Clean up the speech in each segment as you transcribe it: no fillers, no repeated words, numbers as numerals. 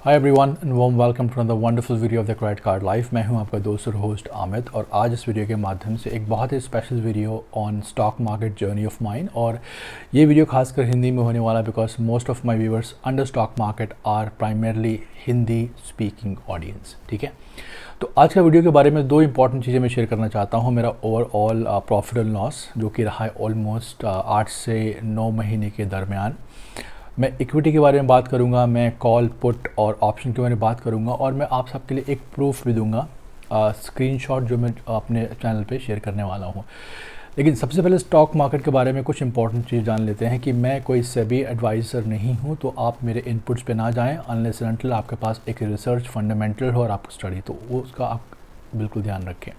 Hi everyone and warm welcome to the wonderful video of the credit card life. मैं हूं आपका दोस्त और होस्ट आमिद, और आज इस वीडियो के माध्यम से एक बहुत ही special video on stock market journey of mine. और ये वीडियो खासकर हिंदी में होने वाला because most of my viewers under stock market are primarily Hindi speaking audience. ठीक है, तो आज का वीडियो के बारे में दो इंपॉर्टेंट चीज़ें मैं शेयर करना चाहता हूँ। मेरा ओवरऑल प्रॉफिट एंड लॉस जो कि रहा है ऑलमोस्ट 8 से 9 महीने के दरमियान। मैं इक्विटी के बारे में बात करूंगा, मैं कॉल पुट और ऑप्शन के बारे में बात करूंगा, और मैं आप सबके लिए एक प्रूफ भी दूंगा, स्क्रीनशॉट जो मैं अपने चैनल पे शेयर करने वाला हूं। लेकिन सबसे पहले स्टॉक मार्केट के बारे में कुछ इंपॉर्टेंट चीज़ जान लेते हैं कि मैं कोई सेबी एडवाइज़र नहीं हूं, तो आप मेरे इनपुट्स पे ना जाएं अनलेस एंड अनटिल आपके पास एक रिसर्च फंडामेंटल हो और आप स्टडी, तो वो उसका आप बिल्कुल ध्यान रखें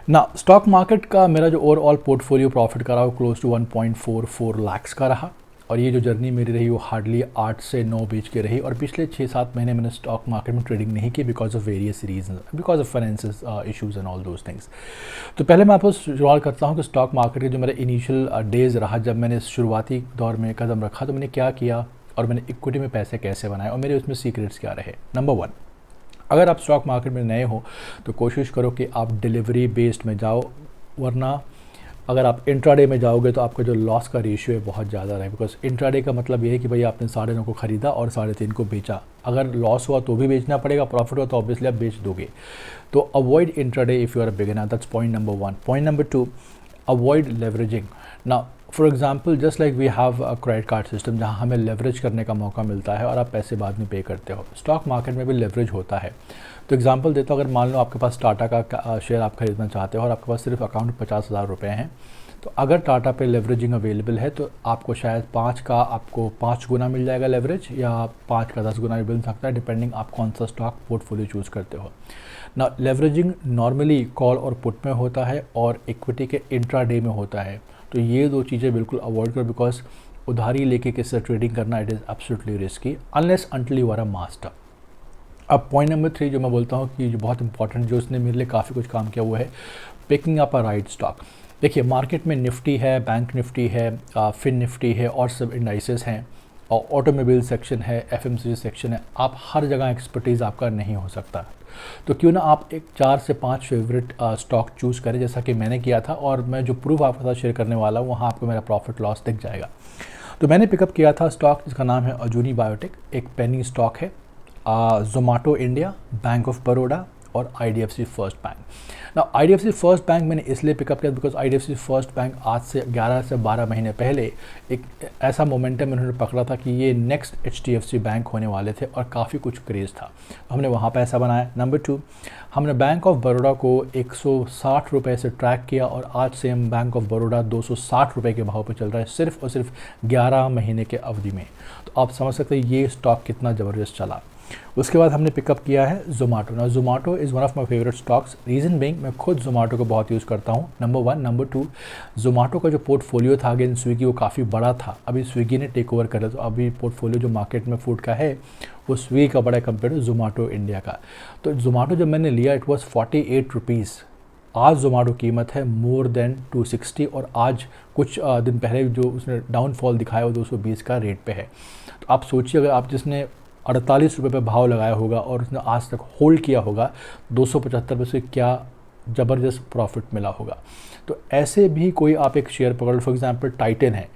ना। स्टॉक मार्केट का मेरा जो ओवरऑल पोर्टफोलियो प्रॉफिट का रहा वो क्लोज टू 1.44 लाख का रहा, और ये जो जर्नी मेरी रही वो हार्डली 8 से 9 बीच के रही। और पिछले 6-7 महीने मैंने स्टॉक मार्केट में ट्रेडिंग नहीं की because of various reason, because of financial issues and all those things. तो पहले मैं आपको शुरुआत करता हूँ कि स्टॉक मार्केट के जो मेरा इनिशियल डेज़ रहा, जब मैंने शुरुआती दौर में कदम रखा तो मैंने क्या किया और मैंने इक्विटी में पैसे कैसे बनाए और मेरे उसमें सीक्रेट्स क्या रहे। नंबर 1, अगर आप स्टॉक मार्केट में नए हो तो कोशिश करो कि आप डिलीवरी बेस्ड में जाओ, वरना अगर आप इंट्राडे में जाओगे तो आपका जो लॉस का रेशियो है बहुत ज़्यादा रहे। बिकॉज इंट्राडे का मतलब ये है कि भाई आपने 9.5 को ख़रीदा और 3.5 को बेचा। अगर लॉस हुआ तो भी बेचना पड़ेगा, प्रॉफिट हुआ तो ऑब्वियसली आप बेच दोगे। तो avoid intraday if you are a beginner, that's point number 1। Point number 2, avoid leveraging. ना for example just like we have a credit card system जहाँ हमें लेवरेज करने का मौका मिलता है और आप पैसे बाद में पे करते हो, स्टॉक मार्केट में भी लेवरेज होता है। तो एग्जांपल देता हूँ, अगर मान लो आपके पास टाटा का शेयर आप खरीदना चाहते हो और आपके पास सिर्फ अकाउंट में 50,000 रुपये हैं, तो अगर टाटा पे लेवरेजिंग अवेलेबल है तो आपको शायद 5 का आपको 5 गुना मिल जाएगा लेवरेज, या 5 का 10 गुना भी मिल सकता है डिपेंडिंग आप कौन सा स्टॉक पोर्टफोलियो चूज़ करते हो ना। लेवरेजिंग नॉर्मली कॉल और पुट में होता है और इक्विटी के इंट्राडे में होता है। तो ये दो चीज़ें बिल्कुल अवॉइड करो बिकॉज उधारी लेके किससे ट्रेडिंग करना it is absolutely risky unless until you are a master. अब पॉइंट नंबर 3 जो मैं बोलता हूँ कि जो बहुत इंपॉर्टेंट, जो उसने मेरे लिए काफ़ी कुछ काम किया, वो है picking up a right stock. देखिए मार्केट में निफ्टी है, बैंक निफ्टी है, फिन निफ्टी है और सब इंडाइसेस हैं, और ऑटोमोबाइल सेक्शन है, एफएमसीजी सेक्शन है। आप हर जगह एक्सपर्टीज़ आपका नहीं हो सकता, तो क्यों ना आप एक 4 से 5 फेवरेट स्टॉक चूज़ करें, जैसा कि मैंने किया था। और मैं जो प्रूफ आपके साथ शेयर करने वाला हूँ वहाँ आपको मेरा प्रॉफिट लॉस दिख जाएगा। तो मैंने पिकअप किया था स्टॉक जिसका नाम है अजूनी बायोटेक, एक पेनी स्टॉक है, Zomato India, bank of Baroda और आईडीएफसी फर्स्ट बैंक। ना आईडीएफसी फर्स्ट बैंक मैंने इसलिए पिकअप किया बिकॉज आईडीएफसी फर्स्ट बैंक आज से 11 से 12 महीने पहले एक ऐसा मोमेंटम उन्होंने पकड़ा था कि ये नेक्स्ट एचडीएफसी बैंक होने वाले थे और काफ़ी कुछ क्रेज़ था। हमने वहाँ पैसा बनाया। नंबर 2, हमने बैंक ऑफ बड़ौदा को 160 रुपये से ट्रैक किया और आज से हम बैंक ऑफ बड़ौदा 260 रुपये के भाव पर चल रहा है सिर्फ और सिर्फ 11 महीने के अवधि में। तो आप समझ सकते हैं ये स्टॉक कितना ज़बरदस्त चला। उसके बाद हमने पिकअप किया है जोमाटो। ना Zomato is one of my favourite stocks, reason being मैं खुद जोमाटो को बहुत यूज़ करता हूँ, नंबर 1। नंबर 2, जोमाटो का जो पोर्टफोलियो था अगेन स्विगी, वो काफ़ी बड़ा था। अभी स्विगी ने टेक ओवर करा, तो अभी पोर्टफोलियो जो मार्केट में फूड का है वो स्विगी का बड़ा कंपेयर टू जोमाटो इंडिया का। तो जोमाटो जब मैंने लिया इट वॉज़ 48 रुपीज़। आज जोमाटो कीमत है मोर देन 260, और आज कुछ दिन पहले जो उसने डाउनफॉल दिखाया वो 220 का रेट पे है। तो आप सोचिए, अगर आप जिसने 48 रुपये पे भाव लगाया होगा और उसने आज तक होल्ड किया होगा 275 रुपये से, क्या ज़बरदस्त प्रॉफिट मिला होगा। तो ऐसे भी कोई आप एक शेयर पकड़ लो, फॉर एग्जांपल टाइटन है।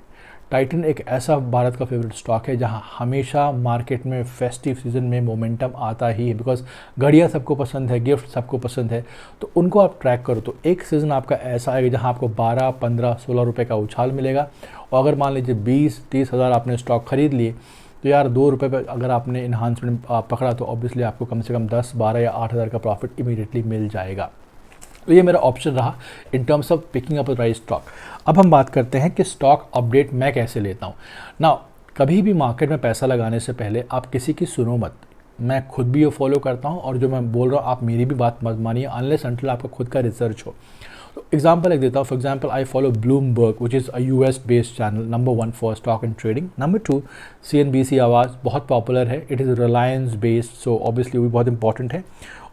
टाइटन एक ऐसा भारत का फेवरेट स्टॉक है जहां हमेशा मार्केट में फेस्टिव सीजन में मोमेंटम आता ही है, बिकॉज घड़ियाँ सबको पसंद है, गिफ्ट सबको पसंद है, तो उनको आप ट्रैक करो। तो एक सीज़न आपका ऐसा आएगा जहां आपको 12, 15, 16 रुपये का उछाल मिलेगा। और अगर मान लीजिए 20-30 हज़ार आपने स्टॉक खरीद लिए, तो यार 2 रुपये पर अगर आपने इन्हांसमेंट पकड़ा तो ऑब्वियसली आपको कम से कम 10, 12 या 8 हज़ार का प्रॉफिट इमीडिएटली मिल जाएगा। तो ये मेरा ऑप्शन रहा in terms of picking up right stock. अब हम बात करते हैं कि स्टॉक अपडेट मैं कैसे लेता हूँ ना। कभी भी मार्केट में पैसा लगाने से पहले आप किसी की सुनो मत। मैं खुद भी ये फॉलो करता हूँ, और जो मैं बोल रहा हूँ आप मेरी भी बात मत मानिए अनलेस अनटिल आपका खुद का रिसर्च हो। एग्जाम्पल एक देता हूँ. For example I follow Bloomberg which is a US based channel, number 1 for stock and trading. Number 2 CNBC आवाज़, बहुत पॉपुलर है. It is Reliance based, so obviously वो भी बहुत इंपॉर्टेंट है.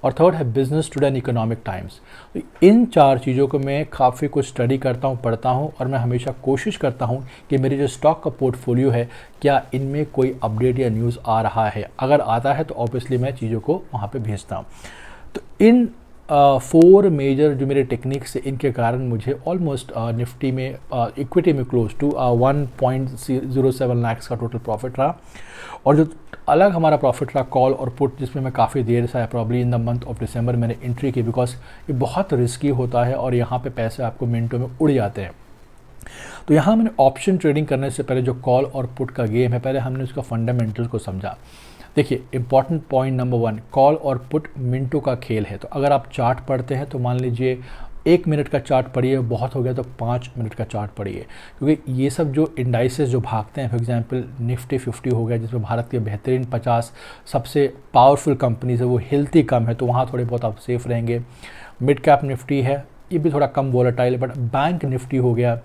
और थर्ड है business today and economic times. तो इन 4 चीज़ों को मैं काफ़ी कुछ स्टडी करता हूँ, पढ़ता हूँ, और मैं हमेशा कोशिश करता हूँ कि मेरी जो स्टॉक का पोर्टफोलियो है क्या इनमें कोई अपडेट या न्यूज़ आ रहा है. अगर आता है तो ऑब्वियसली मैं चीज़ों को वहाँ पे भेजता हूँ. तो इन 4 मेजर जो मेरे टेक्निक्स है, इनके कारण मुझे ऑलमोस्ट निफ्टी में इक्विटी में क्लोज टू 1.07 लाख का टोटल प्रॉफिट रहा. और जो अलग हमारा प्रॉफिट रहा कॉल और पुट, जिसमें मैं काफ़ी देर से आया, probably in the month of December मैंने एंट्री की, बिकॉज ये बहुत रिस्की होता है और यहाँ पे पैसे आपको मिनटों में उड़ जाते हैं. तो यहाँ मैंने ऑप्शन ट्रेडिंग करने से पहले जो कॉल और पुट का गेम है, पहले हमने उसका फंडामेंटल्स को समझा. देखिए, इंपॉर्टेंट पॉइंट नंबर 1, कॉल और पुट मिनटों का खेल है. तो अगर आप चार्ट पढ़ते हैं तो मान लीजिए 1 मिनट का चार्ट पढ़िए, बहुत हो गया तो 5 मिनट का चार्ट पढ़िए, क्योंकि ये सब जो इंडाइसेस जो भागते हैं, फॉर एग्जांपल निफ्टी 50 हो गया जिसमें भारत के बेहतरीन 50 सबसे पावरफुल कंपनीज है, वो हिलती कम है, तो वहाँ थोड़े बहुत आप सेफ रहेंगे. मिड कैप निफ्टी है, ये भी थोड़ा कम वॉलेटाइल है, बट बैंक निफ्टी हो गया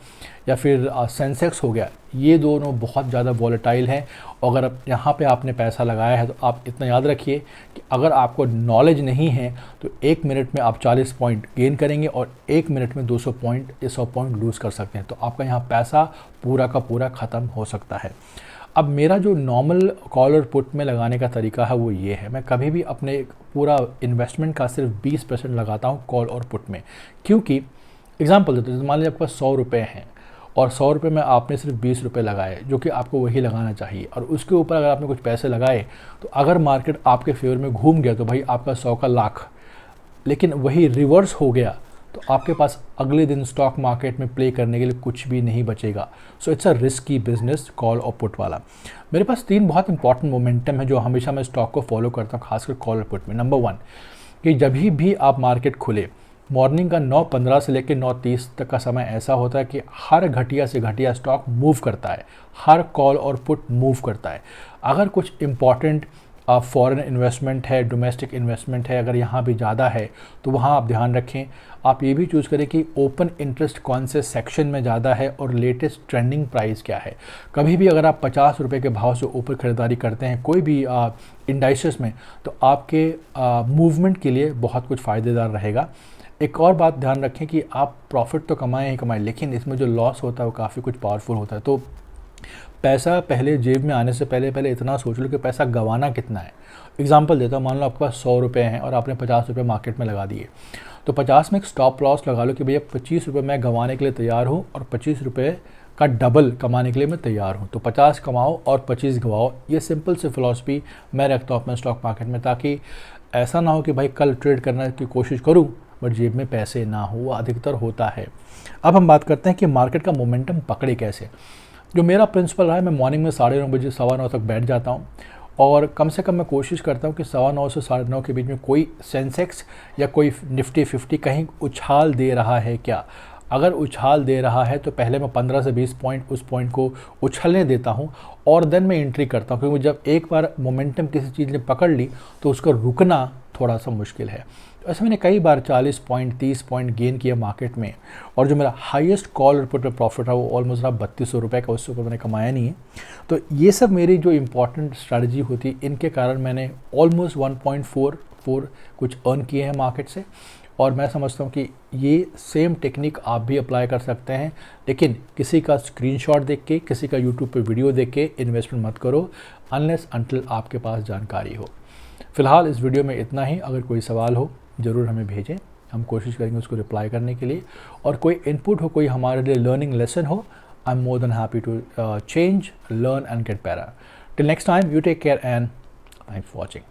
या फिर सेंसेक्स हो गया, ये दोनों बहुत ज़्यादा वॉलेटाइल हैं. अगर अब यहाँ पे आपने पैसा लगाया है तो आप इतना याद रखिए कि अगर आपको नॉलेज नहीं है तो 1 मिनट में आप 40 पॉइंट गेन करेंगे और 1 मिनट में 200 पॉइंट या 100 पॉइंट लूज़ कर सकते हैं. तो आपका यहाँ पैसा पूरा का पूरा ख़त्म हो सकता है. अब मेरा जो नॉर्मल कॉल और पुट में लगाने का तरीका है वो ये है, मैं कभी भी अपने पूरा इन्वेस्टमेंट का सिर्फ 20% लगाता हूँ कॉल और पुट में. क्योंकि एग्जांपल देते हैं, मान लीजिए आपके पास 100 रुपये हैं और 100 रुपये में आपने सिर्फ 20 रुपये लगाए, जो कि आपको वही लगाना चाहिए. और उसके ऊपर अगर आपने कुछ पैसे लगाए तो अगर मार्केट आपके फेवर में घूम गया तो भाई आपका 100 का लाख. लेकिन वही रिवर्स हो गया तो आपके पास अगले दिन स्टॉक मार्केट में प्ले करने के लिए कुछ भी नहीं बचेगा. So it's a risky business call और पुट वाला. मेरे पास 3 बहुत इंपॉर्टेंट मोमेंटम है जो हमेशा मैं स्टॉक को फॉलो करता हूँ, खासकर कॉल और पुट में. नंबर 1 कि जब भी आप मार्केट खुले, मॉर्निंग का 9:15 से लेकर 9:30 तक का समय ऐसा होता है कि हर घटिया से घटिया स्टॉक मूव करता है, हर कॉल और पुट मूव करता है. अगर कुछ इंपॉर्टेंट फॉरेन इन्वेस्टमेंट है, डोमेस्टिक इन्वेस्टमेंट है, अगर यहाँ भी ज़्यादा है तो वहाँ आप ध्यान रखें. आप ये भी चूज़ करें कि ओपन इंटरेस्ट कौन से सेक्शन में ज़्यादा है और लेटेस्ट ट्रेंडिंग प्राइस क्या है. कभी भी अगर आप 50 रुपये के भाव से ऊपर खरीदारी करते हैं कोई भी इंडाइसेस में, तो आपके मूवमेंट के लिए बहुत कुछ फ़ायदेदार रहेगा. एक और बात ध्यान रखें कि आप प्रॉफिट तो कमाएं ही कमाएं, लेकिन इसमें जो लॉस होता है वो काफ़ी कुछ पावरफुल होता है. तो पैसा पहले जेब में आने से पहले इतना सोच लो कि पैसा गंवाना कितना है. एग्जांपल देता हूँ, मान लो आपके पास 100 रुपये हैं और आपने 50 रुपये मार्केट में लगा दिए, तो 50 में एक स्टॉप लॉस लगा लो कि भैया 25 रुपये मैं गंवाने के लिए तैयार हूँ और 25 रुपये का डबल कमाने के लिए मैं तैयार हूँ. तो 50 कमाओ और 25 गंवाओ. ये सिंपल सी फिलॉसफी मैं रखता हूँ अपने स्टॉक मार्केट में, ताकि ऐसा ना हो कि भाई कल ट्रेड करने की कोशिश करूँ बट जेब में पैसे ना हो. वो अधिकतर होता है. अब हम बात करते हैं कि मार्केट का मोमेंटम पकड़े कैसे. जो मेरा प्रिंसिपल रहा है, मैं मॉर्निंग में 9:30 बजे 9:15 तक बैठ जाता हूँ और कम से कम मैं कोशिश करता हूँ कि 9:15 से 9:30 के बीच में कोई सेंसेक्स या कोई निफ्टी 50 कहीं उछाल दे रहा है क्या. अगर उछाल दे रहा है तो पहले मैं 15 से 20 पॉइंट उस पॉइंट को उछलने देता हूँ और देन मैं एंट्री करता हूँ, क्योंकि जब एक बार मोमेंटम किसी चीज़ ने पकड़ ली तो उसका रुकना थोड़ा सा मुश्किल है. ऐसे मैंने कई बार 40 पॉइंट 30 पॉइंट गेन किया मार्केट में, और जो मेरा हाईएस्ट कॉल और पुट पे प्रॉफिट रहा वो ऑलमोस्ट रहा 3200 रुपये का. उससे ऊपर मैंने कमाया नहीं है. तो ये सब मेरी जो इंपॉर्टेंट स्ट्रैटेजी होती, इनके कारण मैंने ऑलमोस्ट 1.44 कुछ अर्न किए हैं मार्केट से. और मैं समझता हूँ कि ये सेम टेक्निक आप भी अप्लाई कर सकते हैं, लेकिन किसी का स्क्रीनशॉट देख के, किसी का यूट्यूब पे वीडियो देख के इन्वेस्टमेंट मत करो अनलेस अनटिल आपके पास जानकारी हो. फिलहाल इस वीडियो में इतना ही. अगर कोई सवाल हो ज़रूर हमें भेजें, हम कोशिश करेंगे उसको रिप्लाई करने के लिए. और कोई इनपुट हो, कोई हमारे लिए लर्निंग लेसन हो, I am more than happy to change, learn and get better. Till next time, you take care and thanks for watching.